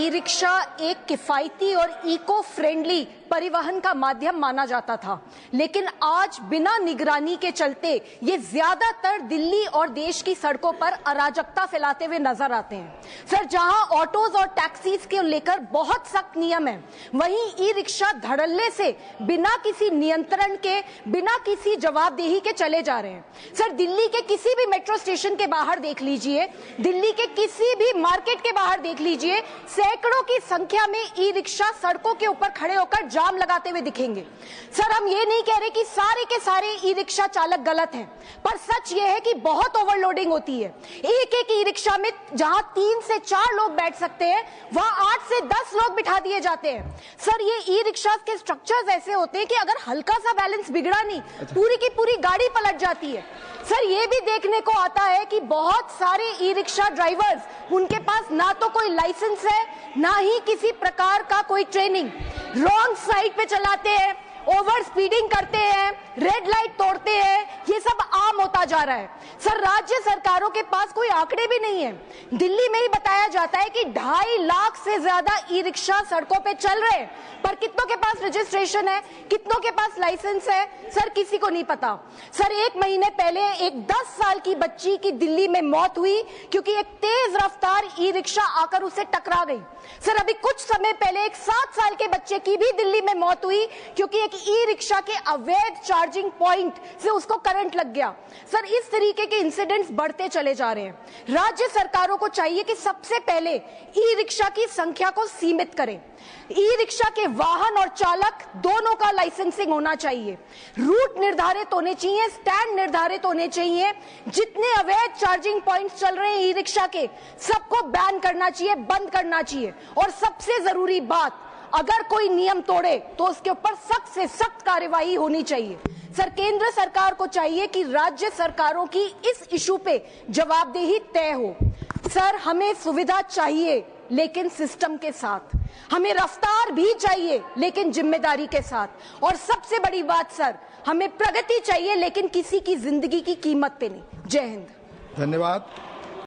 E rickshaw एक किफायती और इको फ्रेंडली परिवहन का माध्यम माना जाता था, लेकिन आज बिना निगरानी के चलते ये ज्यादातर दिल्ली और देश की सड़कों पर अराजकता फैलाते हुए नजर आते हैं। सर, जहां ऑटोज और टैक्सीज के लेकर बहुत सख्त नियम है, वहीं ई रिक्शा धड़ल्ले से बिना किसी नियंत्रण के, बिना किसी जवाबदेही के चले जा रहे हैं। सर, दिल्ली के किसी भी मेट्रो स्टेशन के बाहर देख लीजिए, दिल्ली के किसी भी मार्केट के बाहर देख लीजिए, सैकड़ों की संख्या में ई रिक्शा सड़कों के ऊपर खड़े होकर जाम लगाते हुए दिखेंगे। सर, हम ये नहीं कह रहे कि सारे के सारे ई रिक्शा चालक गलत हैं, पर सच ये है कि बहुत ओवरलोडिंग होती है। एक एक ई रिक्शा में जहां 3 से 4 लोग बैठ सकते हैं, वहां 8 से 10 लोग बिठा दिए जाते हैं। सर, ये ई रिक्शा के स्ट्रक्चर्स ऐसे होते हैं कि अगर हल्का सा बैलेंस बिगड़ा नहीं, पूरी की पूरी गाड़ी पलट जाती है। सर, ये भी देखने को आता है कि बहुत सारे ई रिक्शा ड्राइवर्स, उनके पास ना तो कोई लाइसेंस है, ना ही किसी प्रकार का कोई ट्रेनिंग, रॉन्ग साइड पे चलाते हैं, ओवर स्पीडिंग करते हैं, रेड लाइट तोड़ते हैं, ये सब आम होता जा रहा है। सर, राज्य सरकारों के पास कोई आंकड़े भी नहीं है। दिल्ली में ही बताया जाता है कि 2.5 लाख से ज्यादा ई रिक्शा सड़कों पे चल रहे हैं, पर कितनों के पास रजिस्ट्रेशन है, कितनों के पास लाइसेंस है, सर किसी को नहीं पता। सर, 1 महीने पहले एक 10 साल की बच्ची की दिल्ली में मौत हुई क्योंकि एक तेज रफ्तार ई रिक्शा आकर उसे टकरा गई। सर, अभी कुछ समय पहले एक 7 साल के बच्चे की भी दिल्ली में मौत हुई क्योंकि एक ई रिक्शा के अवैध चार्जिंग पॉइंट से उसको करंट लग गया। सर, इस तरीके के इंसिडेंट्स बढ़ते चले जा रहे हैं। राज्य सरकारों को चाहिए कि सबसे पहले ई रिक्शा की संख्या को सीमित करें। ई रिक्शा के वाहन और चालक दोनों का लाइसेंसिंग होना चाहिए, रूट निर्धारित होने चाहिए, स्टैंड निर्धारित होने चाहिए। जितने अवैध चार्जिंग पॉइंट्स चल रहे हैं ई रिक्शा के, सबको बैन करना चाहिए, बंद करना चाहिए। और सबसे जरूरी बात, अगर कोई नियम तोड़े तो उसके ऊपर सख्त से सख्त कार्रवाई होनी चाहिए। सर, केंद्र सरकार को चाहिए कि राज्य सरकारों की इस इशू पे जवाबदेही तय हो। सर, हमें सुविधा चाहिए लेकिन सिस्टम के साथ, हमें रफ्तार भी चाहिए लेकिन जिम्मेदारी के साथ, और सबसे बड़ी बात सर, हमें प्रगति चाहिए लेकिन किसी की जिंदगी की कीमत पे नहीं। जय हिंद। धन्यवाद।